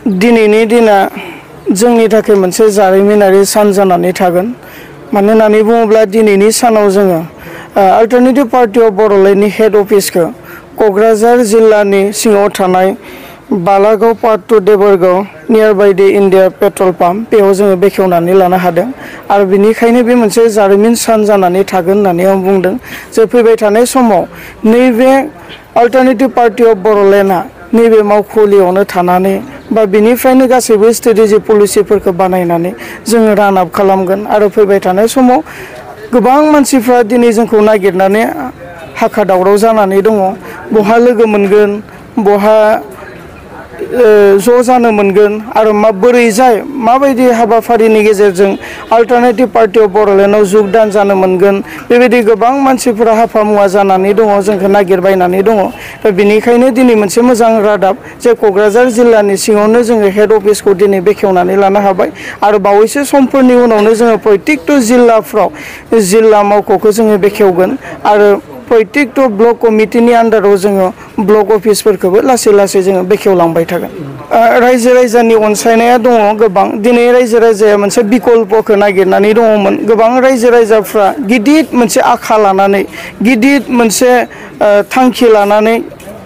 दिनैनि दिना जोंनि थाखाय मोनसे जारिमिनारि सान जानानै थागोन। मानो होननानै बुङोब्ला दिनैनि सानाव जोङो अल्टारनेटिव पार्टी अफ बड'लेण्डनि हेड अफिसखौ क'क्राझार जिल्लानि सिङाव थानाय बालागाव पार्ट 2 देबरगाव नियार बाय दि इन्डिया पेट्रल पाम्प बेयाव जोङो बेखेवनानै लानो हादों आरो बिनिखायनो बे मोनसे जारिमिन सान जानानै थागोन होननानै आं बुंदों जे फैबाय थानाय समाव नैबे अल्टारनेटिव पार्टी अफ बड'लेण्डआ नैबे मावखुलियावनो थानानै बा बिनिफ्रायनो गासैबो स्ट्रेटेजि पलिसिफोरखौ बानायनानै जोङो रान आप खालामगोन आरो फैबाय थानाय समाव गोबां मानसिफ्रा दिनै जोंखौ नागिरनानै हाखा दावराव जानानै दङ। बहा लोगो मोनगोन, बहा ज' जानो मोनगोन आरो बोरै जाय माबायदि हाबाफारिनि गेजेरजों अल्टारनेटिव पार्टी अफ बड'लेण्डआव जगदान जानो मोनगोन बेबायदि गोबां मानसिफोरा हाफा मुवा जानानै दङ, जोंखौ नागिरबायनानै दङ। दा बिनिखायनो दिनै मोनसे मोजां रादाब जे क'क्राझार जिल्लानि सिङावनो जोङो हेड अफिसखौ दिनै बेखेवनानै लानो हाबाय आरो बावैसो समफोरनि उनावनो जोङो प्रत्येकट' जिल्लाफ्राव जिल्ला मावख'खौ जोङो बेखेवगोन आरो प्रत्येकट' ब्लक कमिटिनि आन्दाराव जोङो ब्लक अफिसफोरखौबो लासै लासै जोङो बेखेवलांबाय थागोन। रायजो राजानि अनसायनाया दङ गोबां। दिनै रायजो राजाया मोनसे बिकल्पखौ नागिरनानै दङमोन। गोबां रायजो राजाफ्रा गिदिर मोनसे आखा लानानै, गिदिर मोनसे थांखि लानानै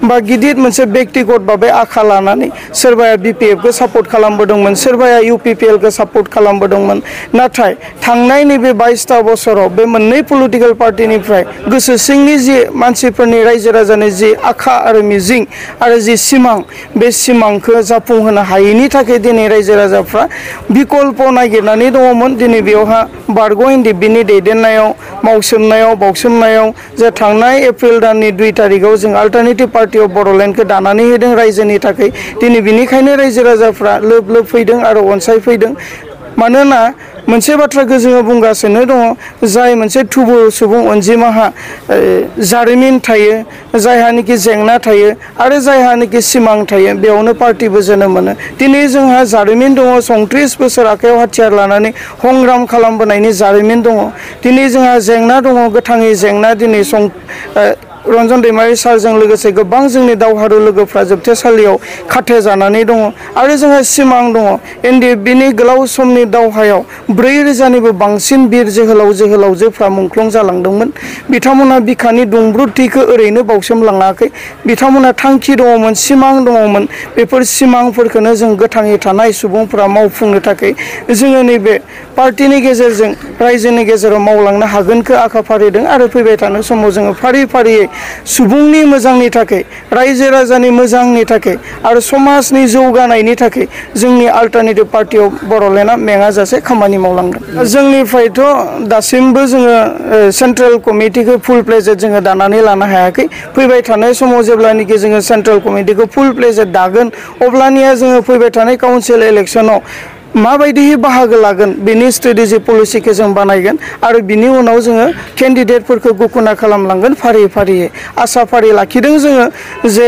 बा गिदिर मोनसे बेक्तिगत भाबै आखा लानानै सोरबाया BPF खौ सापर्ट खालामबोदोंमोन, सोरबाया UPPL खौ सापर्ट खालामबोदोंमोन। नाथाय थांनाय नैबे 22 बोसोराव बे मोननै पलिटिकेल पार्टिनिफ्राय गोसो सिंनि जि मानसिफोरनि रायजो राजानि जि आखा आरो मिजिं आरो जि सिमां, बे सिमांखौ जाफुंहोनो हायैनि थाखाय दिनै रायजो राजाफ्रा बिकल्प नागिरनानै दङमोन। दिनै बेवहा बारग' एनडिएफबिनि दैदेननायाव बावसोमनायाव जे थांनाय एप्रिल दाननि 2 तारिखआव जों अल्टारनेटिव पार्टी अफ बड'लेण्डखौ दानानै होदों रायजोनि थाखाय। दिनै बिनिखायनो रायजो राजाफ्रा लोब लोब फैदों आरो अनसायफैदों। मानोना मोनसे बाथ्राखौ जोङो बुंगासिनो दङ, जाय मोनसे थुबुर सुबुं अनजिमाहा जारिमिन थायो, जायहानिखि जेंना थायो आरो जायहानिखि सिमां थायो, बेयावनो पार्टिबो जोनोम मोनो। दिनै जोंहा जारिमिन दङ, 34 बोसोर आखायाव हाथियार लानानै संग्राम खालामबोनायनि जारिमिन दङ। दिनै जोंहा जेंना दङ, गोथाङै जेंना। दिनै रन्जन दैमारि सारजों लोगोसे गोबां जोंनि दावहारु लोगोफ्रा जोबथेसालियाव खाथे जानानै दङ आरो जोंहा सिमां दङ। एनडिएफबिनि गोलाव समनि दावहायाव 4,000निबो बांसिन बिर जोहोलावजोफ्रा मुंख्लं जालांदोंमोन। बिथांमोनहा बिखानि दुंब्रुदथिखौ ओरैनो बावसोमलाङाखै। बिथांमोनहा थांखि दङमोन, सिमां दङमोन। बेफोर सिमांफोरखौनो जों गोथाङै थानाय सुबुंफोरा मावफुंनो थाखाय जोङो नैबे पार्टिनि गेजेरजों रायजोनि गेजेराव मावलांनो हागोनखौ आखा फारिदों आरो फैबाय थानाय समाव जोङो फारि फारियै सुबुंनि मोजांनि थाखाय, रायजो राजानि मोजांनि थाखाय आरो समाजनि जौगानायनि थाखाय जोंनि अल्टारनेटिभ पार्टी अफ बड'लेण्डआ मेङाजासे खामानि मावलांगोन। जोंनिफ्रायथ' दासिमबो जोङो सेन्ट्रेल कमिटिखौ फुल प्लेजेड जोङो दानानै लानो हायाखै। फैबाय थानाय समाव जेब्लानोखि जोङो सेन्ट्रेल कमिटिखौ फुल प्लेजेड दागोन, अब्लानिया जोङो फैबाय थानाय काउन्सिल इलेक्सनाव माबायदियै बाहागो लागोन बेनि स्ट्रेटेजि पलिसिखौ जों बानायगोन आरो बिनि उनाव जोङो केन्डिडेटफोरखौ घोषणा खालामलांगोन फारि फारियै। आसा फारि लाखिदों जोङो जे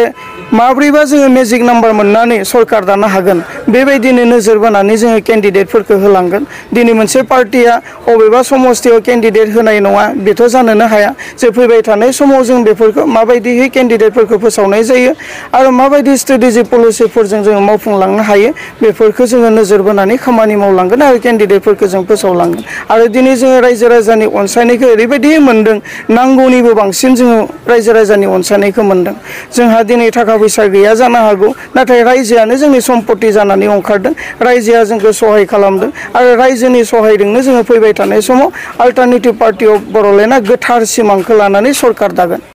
माब्रैबा जोङो मेजिक नाम्बार मोननानै सरकार दानो हागोन, बेबायदिनो नोजोर बोनानै जोङो केन्डिडेटफोरखौ होलांगोन। दिनै मोनसे पार्टिया बबेबा समस्तियाव केन्डिडेट होनाय नङा, बेथ' जानोनो हाया। जे फैबाय थानाय समाव जों बेफोरखौ माबायदियै केन्डिडेटफोरखौ फोसावनाय जायो आरो माबायदि स्ट्रेटेजि पलिसिफोरजों जोङो मावफुंलांनो हायो, बेफोरखौ जोङो नोजोर बोनानै खामानि मावलांगोन आरो केन्डिडेटफोरखौ जों फोसावलांगोन। आरो दिनै जोङो रायजो राजानि अनसायनायखौ ओरैबायदि मोन्दों, नांगौनिबो बांसिन जोङो रायजो राजानि अनसायनायखौ मोन्दों। जोंहा दिनै थाखा फैसा गैया जानो हागौ, नाथाय रायजोआनो जोंनि सम्पति जानानै ओंखारदों। रायजोआ जोंखौ सहाय खालामदों आरो रायजोनि सहायजोंनो जोङो फैबाय थानाय समाव अल्टारनेटिभ पार्टी अफ बड'लेण्डआ गोथार सिमांखौ लानानै सरकार दागोन।